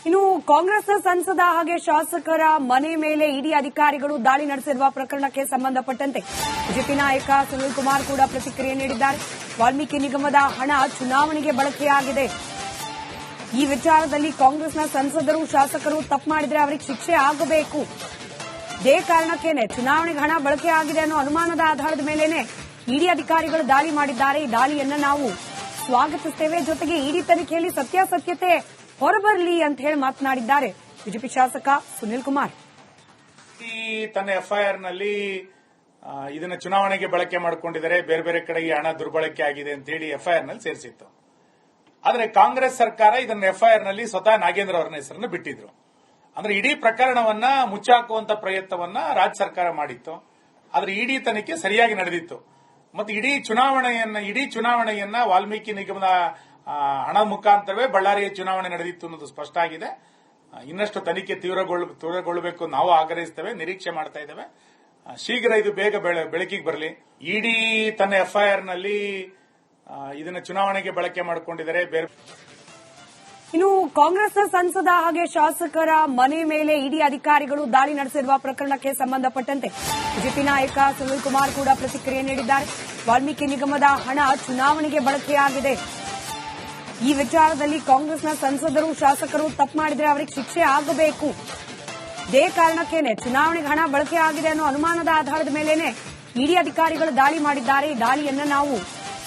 ಇನ್ನು ಕಾಂಗ್ರೆಸ್ನ ಸಂಸದ ಹಾಗೆ ಶಾಸಕರ ಮನೆ ಮೇಲೆ ಇಡಿ ಅಧಿಕಾರಿಗಳು ದಾಳಿ ನಡೆಸಿರುವ ಪ್ರಕರಣಕ್ಕೆ ಸಂಬಂಧಪಟ್ಟಂತೆ ಬಿಜೆಪಿ ನಾಯಕ ಸುನಿಲ್ ಕುಮಾರ್ ಕೂಡ ಪ್ರತಿಕ್ರಿಯೆ ನೀಡಿದ್ದಾರೆ. ವಾಲ್ಮೀಕಿ ನಿಗಮದ ಹಣ ಚುನಾವಣೆಗೆ ಬಳಕೆಯಾಗಿದೆ. ಈ ವಿಚಾರದಲ್ಲಿ ಕಾಂಗ್ರೆಸ್ನ ಸಂಸದರು ಶಾಸಕರು ತಪ್ಪು ಮಾಡಿದ್ರೆ ಅವರಿಗೆ ಶಿಕ್ಷೆ ಆಗಬೇಕು. ಇದೇ ಕಾರಣಕ್ಕೇನೆ ಚುನಾವಣೆಗೆ ಹಣ ಬಳಕೆ ಆಗಿದೆ ಅನ್ನೋ ಅನುಮಾನದ ಆಧಾರದ ಮೇಲೇನೆ ಇಡಿ ಅಧಿಕಾರಿಗಳು ದಾಳಿ ಮಾಡಿದ್ದಾರೆ. ಈ ದಾಳಿಯನ್ನ ನಾವು ಸ್ವಾಗತಿಸುತ್ತೇವೆ. ಜೊತೆಗೆ ಇಡಿ ತನಿಖೆಯಲ್ಲಿ ಸತ್ಯಾಸತ್ಯತೆ ಹೊರಬರಲಿ ಅಂತ ಹೇಳಿ ಮಾತನಾಡಿದ್ದಾರೆ ಬಿಜೆಪಿ ಶಾಸಕ ಸುನಿಲ್ ಕುಮಾರ್. ತನ್ನ ಎಫ್ಐಆರ್ ನಲ್ಲಿ ಇದನ್ನ ಚುನಾವಣೆಗೆ ಬಳಕೆ ಮಾಡಿಕೊಂಡಿದ್ದಾರೆ, ಬೇರೆ ಬೇರೆ ಕಡೆಗೆ ಹಣ ದುರ್ಬಳಕೆ ಆಗಿದೆ ಅಂತ ಹೇಳಿ ಎಫ್ಐಆರ್ ನಲ್ಲಿ ಸೇರಿಸಿತ್ತು. ಆದರೆ ಕಾಂಗ್ರೆಸ್ ಸರ್ಕಾರ ಇದನ್ನ ಎಫ್ಐಆರ್ ನಲ್ಲಿ ಸ್ವತಃ ನಾಗೇಂದ್ರ ಅವರ ಹೆಸರನ್ನು ಬಿಟ್ಟಿದ್ರು. ಅಂದ್ರೆ ಇಡೀ ಪ್ರಕರಣವನ್ನ ಮುಚ್ಚಾಕುವಂತ ಪ್ರಯತ್ನವನ್ನ ರಾಜ್ಯ ಸರ್ಕಾರ ಮಾಡಿತ್ತು. ಆದ್ರೆ ಇಡೀ ತನಿಖೆ ಸರಿಯಾಗಿ ನಡೆದಿತ್ತು. ಮತ್ತು ಇಡೀ ಚುನಾವಣೆಯನ್ನ ವಾಲ್ಮೀಕಿ ನಿಗಮದ ಹಣ ಮುಖಾಂತರವೇ ಬಳ್ಳಾರಿಯ ಚುನಾವಣೆ ನಡೆದಿತ್ತು ಅನ್ನೋದು ಸ್ಪಷ್ಟ ಆಗಿದೆ. ಇನ್ನಷ್ಟು ತನಿಖೆ ತೀವ್ರಗೊಳ್ಳಬೇಕು ನಾವು ಆಗ್ರಹಿಸುತ್ತೇವೆ, ನಿರೀಕ್ಷೆ ಮಾಡ್ತಾ ಇದ್ದೇವೆ. ಶೀಘ್ರ ಇದು ಬೇಗ ಬೆಳಕಿಗೆ ಬರಲಿ. ಇಡಿ ತನ್ನ ಎಫ್ಐಆರ್ ನಲ್ಲಿ ಇದನ್ನ ಚುನಾವಣೆಗೆ ಬಳಕೆ ಮಾಡಿಕೊಂಡಿದ್ದಾರೆ. ಇನ್ನು ಕಾಂಗ್ರೆಸ್ನ ಸಂಸದ ಹಾಗೆ ಶಾಸಕರ ಮನೆ ಮೇಲೆ ಇಡಿ ಅಧಿಕಾರಿಗಳು ದಾಳಿ ನಡೆಸಿರುವ ಪ್ರಕರಣಕ್ಕೆ ಸಂಬಂಧಪಟ್ಟಂತೆ ಬಿಜೆಪಿ ನಾಯಕ ಸುನಿಲ್ ಕುಮಾರ್ ಕೂಡ ಪ್ರತಿಕ್ರಿಯೆ ನೀಡಿದ್ದಾರೆ. ವಾಲ್ಮೀಕಿ ನಿಗಮದ ಹಣ ಚುನಾವಣೆಗೆ ಬಳಕೆಯಾಗಿದೆ. ಈ ವಿಚಾರದಲ್ಲಿ ಕಾಂಗ್ರೆಸ್ನ ಸಂಸದರು ಶಾಸಕರು ತಪ್ಪು ಮಾಡಿದ್ರೆ ಅವರಿಗೆ ಶಿಕ್ಷೆ ಆಗಬೇಕು. ಇದೇ ಕಾರಣಕ್ಕೇನೆ ಚುನಾವಣೆಗೆ ಹಣ ಬಳಕೆ ಆಗಿದೆ ಅನ್ನೋ ಅನುಮಾನದ ಆಧಾರದ ಮೇಲೇನೆ ಇಡಿ ಅಧಿಕಾರಿಗಳು ದಾಳಿ ಮಾಡಿದ್ದಾರೆ. ಈ ದಾಳಿಯನ್ನ ನಾವು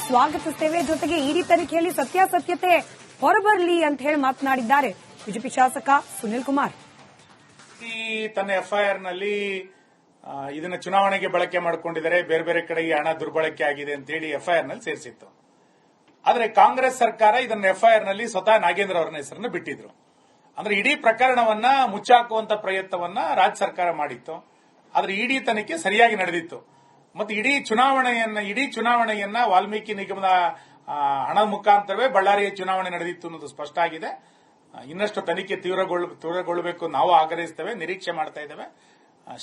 ಸ್ವಾಗತಿಸುತ್ತೇವೆ. ಜೊತೆಗೆ ಇಡಿ ತನಿಖೆಯಲ್ಲಿ ಸತ್ಯಾಸತ್ಯತೆ ಹೊರಬರಲಿ ಅಂತ ಹೇಳಿ ಮಾತನಾಡಿದ್ದಾರೆ ಬಿಜೆಪಿ ಶಾಸಕ ಸುನಿಲ್ ಕುಮಾರ್. ತನ್ನ ಎಫ್ಐಆರ್ ನಲ್ಲಿ ಇದನ್ನ ಚುನಾವಣೆಗೆ ಬಳಕೆ ಮಾಡಿಕೊಂಡಿದ್ದಾರೆ, ಬೇರೆ ಬೇರೆ ಕಡೆಗೆ ಹಣ ದುರ್ಬಳಕೆ ಆಗಿದೆ ಅಂತ ಹೇಳಿ ಎಫ್ಐಆರ್ ನಲ್ಲಿ ಸೇರಿಸಿತ್ತು. ಆದರೆ ಕಾಂಗ್ರೆಸ್ ಸರ್ಕಾರ ಇದನ್ನ ಎಫ್ಐಆರ್ ನಲ್ಲಿ ಸ್ವತಃ ನಾಗೇಂದ್ರ ಅವರ ಹೆಸರನ್ನು ಬಿಟ್ಟಿದ್ರು. ಅಂದ್ರೆ ಇಡೀ ಪ್ರಕರಣವನ್ನ ಮುಚ್ಚಾಕುವಂತ ಪ್ರಯತ್ನವನ್ನ ರಾಜ್ಯ ಸರ್ಕಾರ ಮಾಡಿತ್ತು. ಆದ್ರೆ ಇಡೀ ತನಿಖೆ ಸರಿಯಾಗಿ ನಡೆದಿತ್ತು. ಮತ್ತು ಇಡೀ ಚುನಾವಣೆಯನ್ನ ವಾಲ್ಮೀಕಿ ನಿಗಮದ ಹಣ ಮುಖಾಂತರವೇ ಬಳ್ಳಾರಿಯ ಚುನಾವಣೆ ನಡೆದಿತ್ತು ಅನ್ನೋದು ಸ್ಪಷ್ಟ ಆಗಿದೆ. ಇನ್ನಷ್ಟು ತನಿಖೆ ತೀವ್ರಗೊಳ್ಳಬೇಕು ನಾವು ಆಗ್ರಹಿಸುತ್ತೇವೆ, ನಿರೀಕ್ಷೆ ಮಾಡ್ತಾ ಇದ್ದೇವೆ.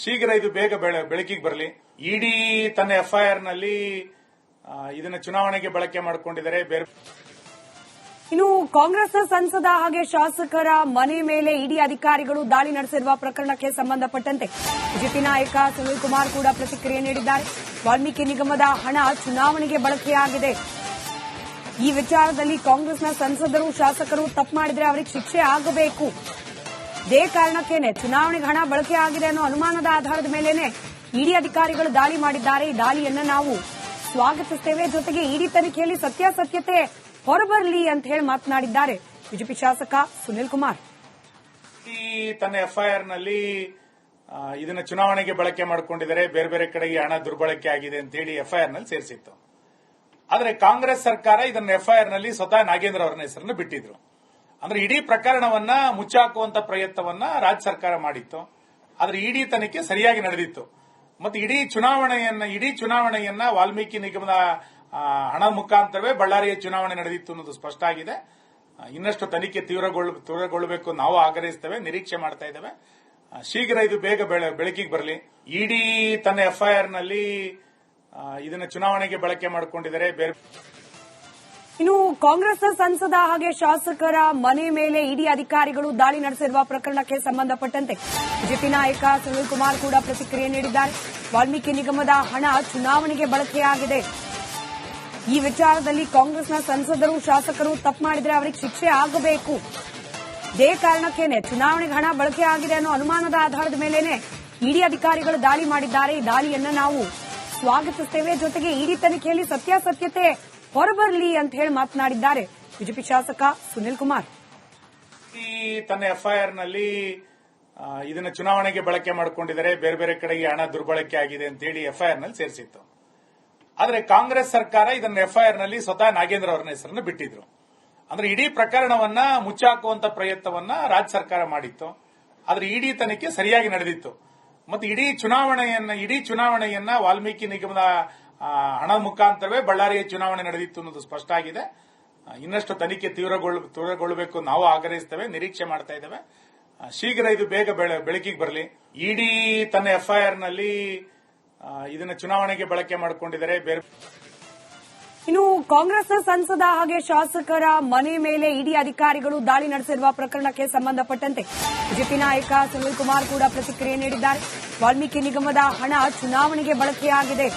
ಶೀಘ್ರ ಇದು ಬೇಗ ಬೆಳಕಿಗೆ ಬರಲಿ. ಇಡಿ ತನ್ನ ಎಫ್ಐಆರ್ ನಲ್ಲಿ ಇದನ್ನ ಚುನಾವಣೆಗೆ ಬಳಕೆ ಮಾಡಿಕೊಂಡಿದ್ದಾರೆ. ಇನ್ನು ಕಾಂಗ್ರೆಸ್ನ ಸಂಸದ ಹಾಗೆ ಶಾಸಕರ ಮನೆ ಮೇಲೆ ಇಡಿ ಅಧಿಕಾರಿಗಳು ದಾಳಿ ನಡೆಸಿರುವ ಪ್ರಕರಣಕ್ಕೆ ಸಂಬಂಧಪಟ್ಟಂತೆ ಬಿಜೆಪಿ ನಾಯಕ ಸುನಿಲ್ ಕುಮಾರ್ ಕೂಡ ಪ್ರತಿಕ್ರಿಯೆ ನೀಡಿದ್ದಾರೆ. ವಾಲ್ಮೀಕಿ ನಿಗಮದ ಹಣ ಚುನಾವಣೆಗೆ ಬಳಕೆಯಾಗಿದೆ. ಈ ವಿಚಾರದಲ್ಲಿ ಕಾಂಗ್ರೆಸ್ನ ಸಂಸದರು ಶಾಸಕರು ತಪ್ಪು ಮಾಡಿದ್ರೆ ಅವರಿಗೆ ಶಿಕ್ಷೆ ಆಗಬೇಕು. ಇದೇ ಕಾರಣಕ್ಕೇನೆ ಚುನಾವಣೆಗೆ ಹಣ ಬಳಕೆ ಆಗಿದೆ ಅನ್ನೋ ಅನುಮಾನದ ಆಧಾರದ ಮೇಲೇನೆ ಇಡಿ ಅಧಿಕಾರಿಗಳು ದಾಳಿ ಮಾಡಿದ್ದಾರೆ. ಈ ದಾಳಿಯನ್ನ ನಾವು ಸ್ವಾಗತಿಸುತ್ತೇವೆ. ಜೊತೆಗೆ ಇಡಿ ತನಿಖೆಯಲ್ಲಿ ಸತ್ಯಾಸತ್ಯತೆ ಹೊರಬರಲಿ ಅಂತ ಹೇಳಿ ಮಾತನಾಡಿದ್ದಾರೆ ಬಿಜೆಪಿ ಶಾಸಕ ಸುನಿಲ್ ಕುಮಾರ್. ತನ್ನ ಎಫ್ಐಆರ್ ನಲ್ಲಿ ಇದನ್ನ ಚುನಾವಣೆಗೆ ಬಳಕೆ ಮಾಡಿಕೊಂಡಿದ್ದಾರೆ, ಬೇರೆ ಬೇರೆ ಕಡೆಗೆ ಹಣ ದುರ್ಬಳಕೆ ಆಗಿದೆ ಅಂತ ಹೇಳಿ ಎಫ್ಐಆರ್ ನಲ್ಲಿ ಸೇರಿಸಿತ್ತು. ಆದರೆ ಕಾಂಗ್ರೆಸ್ ಸರ್ಕಾರ ಇದನ್ನ ಎಫ್ಐಆರ್ ನಲ್ಲಿ ಸ್ವತಃ ನಾಗೇಂದ್ರ ಅವರ ಹೆಸರನ್ನು ಬಿಟ್ಟಿದ್ರು. ಅಂದ್ರೆ ಇಡೀ ಪ್ರಕರಣವನ್ನ ಮುಚ್ಚಾಕುವಂತ ಪ್ರಯತ್ನವನ್ನ ರಾಜ್ಯ ಸರ್ಕಾರ ಮಾಡಿತ್ತು. ಆದ್ರೆ ಇಡೀ ತನಿಖೆ ಸರಿಯಾಗಿ ನಡೆದಿತ್ತು. ಮತ್ತು ಇಡೀ ಚುನಾವಣೆಯನ್ನ ವಾಲ್ಮೀಕಿ ನಿಗಮದ ಹಣ ಮುಖಾಂತರವೇ ಬಳ್ಳಾರಿಯ ಚುನಾವಣೆ ನಡೆದಿತ್ತು ಅನ್ನೋದು ಸ್ಪಷ್ಟ ಆಗಿದೆ. ಇನ್ನಷ್ಟು ತನಿಖೆ ತೀವ್ರಗೊಳ್ಳಬೇಕು ನಾವು ಆಗ್ರಹಿಸುತ್ತೇವೆ, ನಿರೀಕ್ಷೆ ಮಾಡ್ತಾ ಇದ್ದೇವೆ. ಶೀಘ್ರ ಇದು ಬೇಗ ಬೆಳಕಿಗೆ ಬರಲಿ. ಇಡಿ ತನ್ನ ಎಫ್ಐಆರ್ ನಲ್ಲಿ ಇದನ್ನ ಚುನಾವಣೆಗೆ ಬಳಕೆ ಮಾಡಿಕೊಂಡಿದ್ದಾರೆ. ಇನ್ನು ಕಾಂಗ್ರೆಸ್ನ ಸಂಸದ ಹಾಗೆ ಶಾಸಕರ ಮನೆ ಮೇಲೆ ಇಡಿ ಅಧಿಕಾರಿಗಳು ದಾಳಿ ನಡೆಸಿರುವ ಪ್ರಕರಣಕ್ಕೆ ಸಂಬಂಧಪಟ್ಟಂತೆ ಬಿಜೆಪಿ ನಾಯಕ ಸುನಿಲ್ ಕುಮಾರ್ ಕೂಡ ಪ್ರತಿಕ್ರಿಯೆ ನೀಡಿದ್ದಾರೆ. ವಾಲ್ಮೀಕಿ ನಿಗಮದ ಹಣ ಚುನಾವಣೆಗೆ ಬಳಕೆಯಾಗಿದೆ. ಈ ವಿಚಾರದಲ್ಲಿ ಕಾಂಗ್ರೆಸ್ನ ಸಂಸದರು ಶಾಸಕರು ತಪ್ಪು ಮಾಡಿದ್ರೆ ಅವರಿಗೆ ಶಿಕ್ಷೆ ಆಗಬೇಕು. ಇದೇ ಕಾರಣಕ್ಕೇನೆ ಚುನಾವಣೆಗೆ ಹಣ ಬಳಕೆ ಆಗಿದೆ ಅನ್ನೋ ಅನುಮಾನದ ಆಧಾರದ ಮೇಲೇನೆ ಇಡಿ ಅಧಿಕಾರಿಗಳು ದಾಳಿ ಮಾಡಿದ್ದಾರೆ. ಈ ದಾಳಿಯನ್ನ ನಾವು ಸ್ವಾಗತಿಸುತ್ತೇವೆ. ಜೊತೆಗೆ ಇಡಿ ತನಿಖೆಯಲ್ಲಿ ಸತ್ಯಾಸತ್ಯತೆ ಹೊರಬರಲಿ ಅಂತ ಹೇಳಿ ಮಾತನಾಡಿದ್ದಾರೆ ಬಿಜೆಪಿ ಶಾಸಕ ಸುನಿಲ್ ಕುಮಾರ್. ತನ್ನ ಎಫ್ಐಆರ್ ನಲ್ಲಿ ಇದನ್ನ ಚುನಾವಣೆಗೆ ಬಳಕೆ ಮಾಡಿಕೊಂಡಿದ್ದಾರೆ, ಬೇರೆ ಬೇರೆ ಕಡೆಗೆ ಹಣ ದುರ್ಬಳಕೆ ಆಗಿದೆ ಅಂತ ಹೇಳಿ ಎಫ್ಐಆರ್ ನಲ್ಲಿ ಸೇರಿಸಿತ್ತು. ಆದರೆ ಕಾಂಗ್ರೆಸ್ ಸರ್ಕಾರ ಇದನ್ನ ಎಫ್ಐಆರ್ ನಲ್ಲಿ ಸ್ವತಃ ನಾಗೇಂದ್ರ ಅವರ ಹೆಸರನ್ನು ಬಿಟ್ಟಿದ್ರು. ಅಂದ್ರೆ ಇಡೀ ಪ್ರಕರಣವನ್ನ ಮುಚ್ಚಾಕುವಂತ ಪ್ರಯತ್ನವನ್ನ ರಾಜ್ಯ ಸರ್ಕಾರ ಮಾಡಿತ್ತು. ಆದ್ರೆ ಇಡೀ ತನಿಖೆ ಸರಿಯಾಗಿ ನಡೆದಿತ್ತು. ಮತ್ತು ಇಡೀ ಚುನಾವಣೆಯನ್ನ ವಾಲ್ಮೀಕಿ ನಿಗಮದ ಹಣ ಮುಖಾಂತರವೇ ಬಳ್ಳಾರಿಯ ಚುನಾವಣೆ ನಡೆದಿತ್ತು ಅನ್ನೋದು ಸ್ಪಷ್ಟ ಆಗಿದೆ. ಇನ್ನಷ್ಟು ತನಿಖೆ ತೀವ್ರಗೊಳ್ಳಬೇಕು ನಾವು ಆಗ್ರಹಿಸುತ್ತೇವೆ, ನಿರೀಕ್ಷೆ ಮಾಡ್ತಾ ಇದ್ದೇವೆ. ಶೀಘ್ರ ಇದು ಬೇಗ ಬೆಳಕಿಗೆ ಬರಲಿ. ಇಡಿ ತನ್ನ ಎಫ್ಐಆರ್ ನಲ್ಲಿ ಇದನ್ನ ಚುನಾವಣೆಗೆ ಬಳಕೆ ಮಾಡಿಕೊಂಡಿದ್ದಾರೆ. ಇನ್ನು ಕಾಂಗ್ರೆಸ್ನ ಸಂಸದ ಹಾಗೆ ಶಾಸಕರ ಮನೆ ಮೇಲೆ ಇಡಿ ಅಧಿಕಾರಿಗಳು ದಾಳಿ ನಡೆಸಿರುವ ಪ್ರಕರಣಕ್ಕೆ ಸಂಬಂಧಪಟ್ಟಂತೆ ಬಿಜೆಪಿ ನಾಯಕ ಸುನಿಲ್ ಕುಮಾರ್ ಕೂಡ ಪ್ರತಿಕ್ರಿಯೆ ನೀಡಿದ್ದಾರೆ. ವಾಲ್ಮೀಕಿ ನಿಗಮದ ಹಣ ಚುನಾವಣೆಗೆ ಬಳಕೆಯಾಗಿದೆ.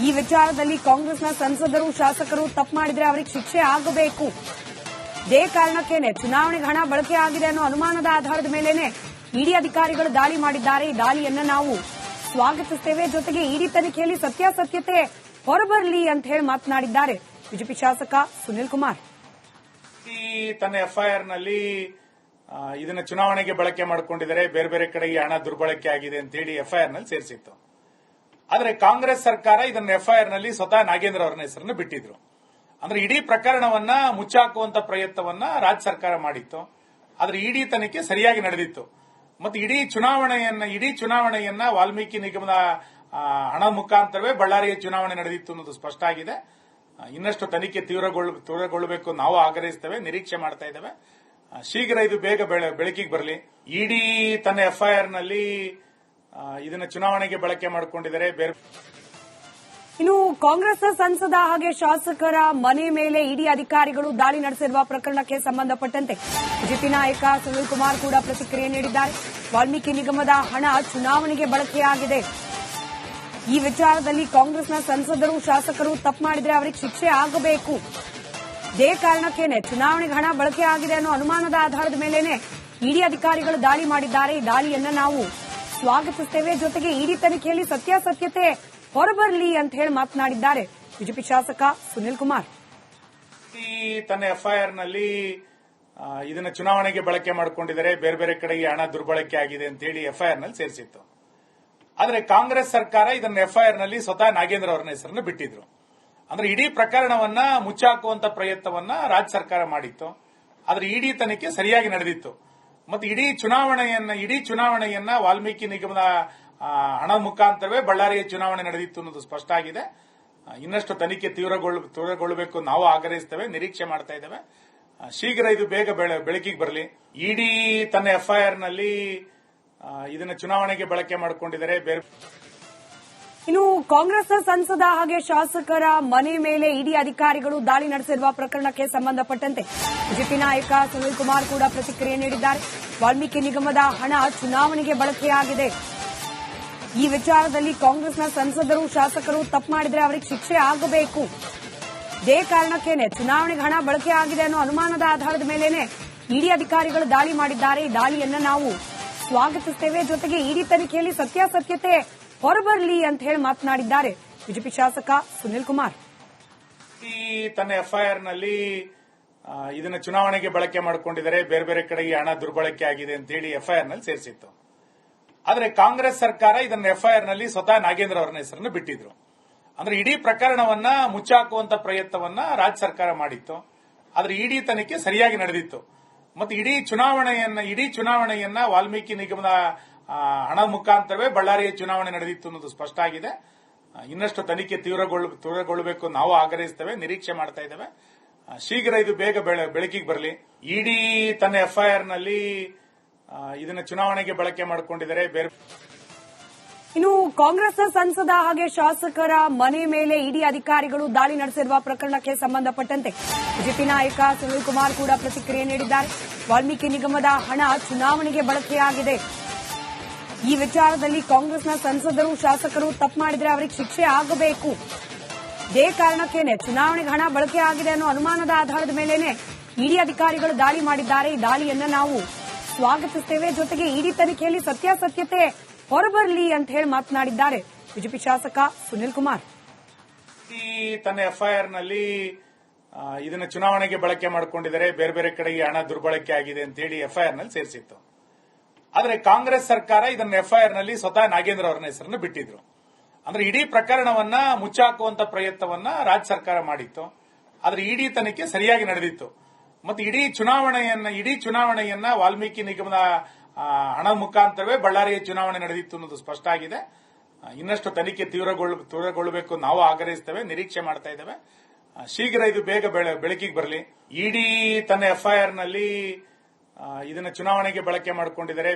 ಈ ವಿಚಾರದಲ್ಲಿ ಕಾಂಗ್ರೆಸ್ನ ಸಂಸದರು ಶಾಸಕರು ತಪ್ಪು ಮಾಡಿದ್ರೆ ಅವರಿಗೆ ಶಿಕ್ಷೆ ಆಗಬೇಕು. ಇದೇ ಕಾರಣಕ್ಕೇನೆ ಚುನಾವಣೆಗೆ ಹಣ ಬಳಕೆ ಆಗಿದೆ ಅನ್ನೋ ಅನುಮಾನದ ಆಧಾರದ ಮೇಲೆನೆ ಇಡಿ ಅಧಿಕಾರಿಗಳು ದಾಳಿ ಮಾಡಿದ್ದಾರೆ. ಈ ದಾಳಿಯನ್ನ ನಾವು ಸ್ವಾಗತಿಸುತ್ತೇವೆ. ಜೊತೆಗೆ ಇಡಿ ತನಿಖೆಯಲ್ಲಿ ಸತ್ಯಾಸತ್ಯತೆ ಹೊರಬರಲಿ ಅಂತ ಹೇಳಿ ಮಾತನಾಡಿದ್ದಾರೆ ಬಿಜೆಪಿ ಶಾಸಕ ಸುನಿಲ್ ಕುಮಾರ್. ತನ್ನ ಎಫ್ಐಆರ್ ನಲ್ಲಿ ಇದನ್ನ ಚುನಾವಣೆಗೆ ಬಳಕೆ ಮಾಡಿಕೊಂಡಿದ್ದಾರೆ, ಬೇರೆ ಬೇರೆ ಕಡೆಗೆ ಹಣ ದುರ್ಬಳಕೆ ಆಗಿದೆ ಅಂತ ಹೇಳಿ ಎಫ್ಐಆರ್ ನಲ್ಲಿ ಸೇರಿಸಿತ್ತು. ಆದರೆ ಕಾಂಗ್ರೆಸ್ ಸರ್ಕಾರ ಇದನ್ನ ಎಫ್ಐಆರ್ ನಲ್ಲಿ ಸ್ವತಃ ನಾಗೇಂದ್ರ ಅವರ ಹೆಸರನ್ನು ಬಿಟ್ಟಿದ್ರು. ಅಂದ್ರೆ ಇಡೀ ಪ್ರಕರಣವನ್ನ ಮುಚ್ಚಾಕುವಂತ ಪ್ರಯತ್ನವನ್ನ ರಾಜ್ಯ ಸರ್ಕಾರ ಮಾಡಿತ್ತು. ಆದ್ರೆ ಇಡಿ ತನಿಖೆ ಸರಿಯಾಗಿ ನಡೆದಿತ್ತು. ಮತ್ತೆ ಇಡೀ ಚುನಾವಣೆಯನ್ನ ವಾಲ್ಮೀಕಿ ನಿಗಮದ ಹಣ ಮುಖಾಂತರವೇ ಬಳ್ಳಾರಿಯ ಚುನಾವಣೆ ನಡೆದಿತ್ತು ಅನ್ನೋದು ಸ್ಪಷ್ಟ ಆಗಿದೆ. ಇನ್ನಷ್ಟು ತನಿಖೆ ತೀವ್ರಗೊಳ್ಳಬೇಕು ನಾವು ಆಗ್ರಹಿಸ್ತೇವೆ, ನಿರೀಕ್ಷೆ ಮಾಡ್ತಾ ಇದ್ದೇವೆ. ಶೀಘ್ರ ಇದು ಬೇಗ ಬೆಳಕಿಗೆ ಬರಲಿ. ಇಡಿ ತನ್ನ ಎಫ್ಐಆರ್ ನಲ್ಲಿ ಇದನ್ನ ಚುನಾವಣೆಗೆ ಬಳಕೆ ಮಾಡಿಕೊಂಡಿದ್ದಾರೆ. ಇನ್ನು ಕಾಂಗ್ರೆಸ್ನ ಸಂಸದ ಹಾಗೆ ಶಾಸಕರ ಮನೆ ಮೇಲೆ ಇಡಿ ಅಧಿಕಾರಿಗಳು ದಾಳಿ ನಡೆಸಿರುವ ಪ್ರಕರಣಕ್ಕೆ ಸಂಬಂಧಪಟ್ಟಂತೆ ಬಿಜೆಪಿ ನಾಯಕ ಸುನಿಲ್ ಕುಮಾರ್ ಕೂಡ ಪ್ರತಿಕ್ರಿಯೆ ನೀಡಿದ್ದಾರೆ. ವಾಲ್ಮೀಕಿ ನಿಗಮದ ಹಣ ಚುನಾವಣೆಗೆ ಬಳಕೆಯಾಗಿದೆ. ಈ ವಿಚಾರದಲ್ಲಿ ಕಾಂಗ್ರೆಸ್ನ ಸಂಸದರು ಶಾಸಕರು ತಪ್ಪು ಮಾಡಿದ್ರೆ ಅವರಿಗೆ ಶಿಕ್ಷೆ ಆಗಬೇಕು. ಇದೇ ಕಾರಣಕ್ಕೇನೆ ಚುನಾವಣೆಗೆ ಹಣ ಬಳಕೆ ಆಗಿದೆ ಅನ್ನೋ ಅನುಮಾನದ ಆಧಾರದ ಮೇಲೆನೆ ಇಡಿ ಅಧಿಕಾರಿಗಳು ದಾಳಿ ಮಾಡಿದ್ದಾರೆ. ಈ ದಾಳಿಯನ್ನ ನಾವು ಸ್ವಾಗತಿಸುತ್ತೇವೆ. ಜೊತೆಗೆ ಇಡಿ ತನಿಖೆಯಲ್ಲಿ ಸತ್ಯಾಸತ್ಯತೆ ಹೊರಬರಲಿ ಅಂತ ಹೇಳಿ ಮಾತನಾಡಿದ್ದಾರೆ ಬಿಜೆಪಿ ಶಾಸಕ ಸುನಿಲ್ ಕುಮಾರ್. ತನ್ನ ಎಫ್ಐಆರ್ ನಲ್ಲಿ ಇದನ್ನ ಚುನಾವಣೆಗೆ ಬಳಕೆ ಮಾಡಿಕೊಂಡಿದ್ದಾರೆ, ಬೇರೆ ಬೇರೆ ಕಡೆಗೆ ಹಣ ದುರ್ಬಳಕೆ ಆಗಿದೆ ಅಂತ ಹೇಳಿ ಎಫ್ಐಆರ್ ನಲ್ಲಿ ಸೇರಿಸಿತ್ತು. ಆದರೆ ಕಾಂಗ್ರೆಸ್ ಸರ್ಕಾರ ಇದನ್ನ ಎಫ್ಐಆರ್ ನಲ್ಲಿ ಸ್ವತಃ ನಾಗೇಂದ್ರ ಅವರ ಹೆಸರನ್ನು ಬಿಟ್ಟಿದ್ರು. ಅಂದ್ರೆ ಇಡೀ ಪ್ರಕರಣವನ್ನ ಮುಚ್ಚಾಕುವಂತ ಪ್ರಯತ್ನವನ್ನ ರಾಜ್ಯ ಸರ್ಕಾರ ಮಾಡಿತ್ತು. ಆದ್ರೆ ಇಡಿ ತನಿಖೆ ಸರಿಯಾಗಿ ನಡೆದಿತ್ತು. ಮತ್ತೆ ಇಡೀ ಚುನಾವಣೆಯನ್ನ ವಾಲ್ಮೀಕಿ ನಿಗಮದ ಹಣ ಮುಖಾಂತರವೇ ಬಳ್ಳಾರಿಯ ಚುನಾವಣೆ ನಡೆದಿತ್ತು ಅನ್ನೋದು ಸ್ಪಷ್ಟ ಆಗಿದೆ. ಇನ್ನಷ್ಟು ತನಿಖೆ ತೀವ್ರಗೊಳ್ಳಬೇಕು ನಾವು ಆಗ್ರಹಿಸ್ತೇವೆ, ನಿರೀಕ್ಷೆ ಮಾಡ್ತಾ ಇದ್ದೇವೆ. ಶೀಘ್ರ ಇದು ಬೇಗ ಬೆಳಕಿಗೆ ಬರಲಿ. ಇಡಿ ತನ್ನ ಎಫ್ಐಆರ್ ನಲ್ಲಿ ಇದನ್ನ ಚುನಾವಣೆಗೆ ಬಳಕೆ ಮಾಡಿಕೊಂಡಿದ್ದಾರೆ. ಇನ್ನು ಕಾಂಗ್ರೆಸ್ನ ಸಂಸದ ಹಾಗೆ ಶಾಸಕರ ಮನೆ ಮೇಲೆ ಇಡಿ ಅಧಿಕಾರಿಗಳು ದಾಳಿ ನಡೆಸಿರುವ ಪ್ರಕರಣಕ್ಕೆ ಸಂಬಂಧಪಟ್ಟಂತೆ ಬಿಜೆಪಿ ನಾಯಕ ಸುನಿಲ್ ಕುಮಾರ್ ಕೂಡ ಪ್ರತಿಕ್ರಿಯೆ ನೀಡಿದ್ದಾರೆ. ವಾಲ್ಮೀಕಿ ನಿಗಮದ ಹಣ ಚುನಾವಣೆಗೆ ಬಳಕೆಯಾಗಿದೆ. ಈ ವಿಚಾರದಲ್ಲಿ ಕಾಂಗ್ರೆಸ್ನ ಸಂಸದರು ಶಾಸಕರು ತಪ್ಪು ಮಾಡಿದ್ರೆ ಅವರಿಗೆ ಶಿಕ್ಷೆ ಆಗಬೇಕು. ಇದೇ ಕಾರಣಕ್ಕೇನೆ ಚುನಾವಣೆಗೆ ಹಣ ಬಳಕೆ ಆಗಿದೆ ಅನ್ನೋ ಅನುಮಾನದ ಆಧಾರದ ಮೇಲೆನೆ ಇಡಿ ಅಧಿಕಾರಿಗಳು ದಾಳಿ ಮಾಡಿದ್ದಾರೆ. ಈ ದಾಳಿಯನ್ನ ನಾವು ಸ್ವಾಗತಿಸುತ್ತೇವೆ. ಜೊತೆಗೆ ಇಡಿ ತನಿಖೆಯಲ್ಲಿ ಸತ್ಯಾಸತ್ಯತೆ ಹೊರಬರಲಿ ಅಂತ ಹೇಳಿ ಮಾತನಾಡಿದ್ದಾರೆ ಬಿಜೆಪಿ ಶಾಸಕ ಸುನಿಲ್ ಕುಮಾರ್. ತನ್ನ ಎಫ್ಐಆರ್ ನಲ್ಲಿ ಇದನ್ನ ಚುನಾವಣೆಗೆ ಬಳಕೆ ಮಾಡಿಕೊಂಡಿದ್ದಾರೆ, ಬೇರೆ ಬೇರೆ ಕಡೆಗೆ ಹಣ ದುರ್ಬಳಕೆ ಆಗಿದೆ ಅಂತ ಹೇಳಿ ಎಫ್ಐಆರ್ ನಲ್ಲಿ ಸೇರಿಸಿತ್ತು. ಆದರೆ ಕಾಂಗ್ರೆಸ್ ಸರ್ಕಾರ ಇದನ್ನ ಎಫ್ಐಆರ್ ನಲ್ಲಿ ಸ್ವತಃ ನಾಗೇಂದ್ರ ಅವರ ಹೆಸರನ್ನು ಬಿಟ್ಟಿದ್ರು. ಅಂದ್ರೆ ಇಡೀ ಪ್ರಕರಣವನ್ನ ಮುಚ್ಚಾಕುವಂತ ಪ್ರಯತ್ನವನ್ನ ರಾಜ್ಯ ಸರ್ಕಾರ ಮಾಡಿತ್ತು. ಆದ್ರೆ ಇಡಿ ತನಿಖೆ ಸರಿಯಾಗಿ ನಡೆದಿತ್ತು. ಮತ್ತೆ ಇಡೀ ಚುನಾವಣೆಯನ್ನ ವಾಲ್ಮೀಕಿ ನಿಗಮದ ಹಣ ಮುಖಾಂತರವೇ ಬಳ್ಳಾರಿಯ ಚುನಾವಣೆ ನಡೆದಿತ್ತು ಅನ್ನೋದು ಸ್ಪಷ್ಟ ಆಗಿದೆ. ಇನ್ನಷ್ಟು ತನಿಖೆ ತೀವ್ರಗೊಳ್ಳಬೇಕು ನಾವು ಆಗ್ರಹಿಸ್ತೇವೆ, ನಿರೀಕ್ಷೆ ಮಾಡ್ತಾ ಇದ್ದೇವೆ. ಶೀಘ್ರ ಇದು ಬೇಗ ಬೆಳಕಿಗೆ ಬರಲಿ. ಇಡಿ ತನ್ನ ಎಫ್ಐಆರ್ ನಲ್ಲಿ ಇದನ್ನ ಚುನಾವಣೆಗೆ ಬಳಕೆ ಮಾಡಿಕೊಂಡಿದ್ದಾರೆ. ಇನ್ನು ಕಾಂಗ್ರೆಸ್ನ ಸಂಸದ ಹಾಗೆ ಶಾಸಕರ ಮನೆ ಮೇಲೆ ಇಡಿ ಅಧಿಕಾರಿಗಳು ದಾಳಿ ನಡೆಸಿರುವ ಪ್ರಕರಣಕ್ಕೆ ಸಂಬಂಧಪಟ್ಟಂತೆ ಬಿಜೆಪಿ ನಾಯಕ ಸುನಿಲ್ ಕುಮಾರ್ ಕೂಡ ಪ್ರತಿಕ್ರಿಯೆ ನೀಡಿದ್ದಾರೆ. ವಾಲ್ಮೀಕಿ ನಿಗಮದ ಹಣ ಚುನಾವಣೆಗೆ ಬಳಕೆಯಾಗಿದೆ. ಈ ವಿಚಾರದಲ್ಲಿ ಕಾಂಗ್ರೆಸ್ನ ಸಂಸದರು ಶಾಸಕರು ತಪ್ಪು ಮಾಡಿದ್ರೆ ಅವರಿಗೆ ಶಿಕ್ಷೆ ಆಗಬೇಕು. ಇದೇ ಕಾರಣಕ್ಕೇನೆ ಚುನಾವಣೆಗೆ ಹಣ ಬಳಕೆ ಆಗಿದೆ ಅನ್ನೋ ಅನುಮಾನದ ಆಧಾರದ ಮೇಲೆನೆ ಇಡಿ ಅಧಿಕಾರಿಗಳು ದಾಳಿ ಮಾಡಿದ್ದಾರೆ. ಈ ದಾಳಿಯನ್ನ ನಾವು ಸ್ವಾಗತಿಸುತ್ತೇವೆ. ಜೊತೆಗೆ ಇಡಿ ತನಿಖೆಯಲ್ಲಿ ಸತ್ಯಾಸತ್ಯತೆ ಹೊರಬರಲಿ ಅಂತ ಹೇಳಿ ಮಾತನಾಡಿದ್ದಾರೆ ಬಿಜೆಪಿ ಶಾಸಕ ಸುನಿಲ್ ಕುಮಾರ್. ತನ್ನ ಎಫ್ಐಆರ್ ನಲ್ಲಿ ಇದನ್ನ ಚುನಾವಣೆಗೆ ಬಳಕೆ ಮಾಡಿಕೊಂಡಿದ್ದಾರೆ, ಬೇರೆ ಬೇರೆ ಕಡೆಗೆ ಹಣ ದುರ್ಬಳಕೆ ಆಗಿದೆ ಅಂತ ಹೇಳಿ ಎಫ್ಐಆರ್ ನಲ್ಲಿ ಸೇರಿಸಿತ್ತು. ಆದರೆ ಕಾಂಗ್ರೆಸ್ ಸರ್ಕಾರ ಇದನ್ನ ಎಫ್ಐಆರ್ ನಲ್ಲಿ ಸ್ವತಃ ನಾಗೇಂದ್ರ ಅವರ ಹೆಸರನ್ನು ಬಿಟ್ಟಿದ್ರು. ಅಂದ್ರೆ ಇಡೀ ಪ್ರಕರಣವನ್ನ ಮುಚ್ಚಾಕುವಂತ ಪ್ರಯತ್ನವನ್ನ ರಾಜ್ಯ ಸರ್ಕಾರ ಮಾಡಿತ್ತು. ಆದ್ರೆ ಇಡಿ ತನಿಖೆ ಸರಿಯಾಗಿ ನಡೆದಿತ್ತು. ಮತ್ತೆ ಇಡೀ ಚುನಾವಣೆಯನ್ನ ವಾಲ್ಮೀಕಿ ನಿಗಮದ ಹಣ ಮುಖಾಂತರವೇ ಬಳ್ಳಾರಿಯ ಚುನಾವಣೆ ನಡೆದಿತ್ತು ಅನ್ನೋದು ಸ್ಪಷ್ಟ ಆಗಿದೆ. ಇನ್ನಷ್ಟು ತನಿಖೆ ತೀವ್ರಗೊಳ್ಳಬೇಕು ನಾವು ಆಗ್ರಹಿಸ್ತೇವೆ, ನಿರೀಕ್ಷೆ ಮಾಡ್ತಾ ಇದ್ದೇವೆ. ಶೀಘ್ರ ಇದು ಬೇಗ ಬೆಳಕಿಗೆ ಬರಲಿ. ಇಡಿ ತನ್ನ ಎಫ್ಐಆರ್ ನಲ್ಲಿ ಇದನ್ನ ಚುನಾವಣೆಗೆ ಬಳಕೆ ಮಾಡಿಕೊಂಡಿದ್ದಾರೆ.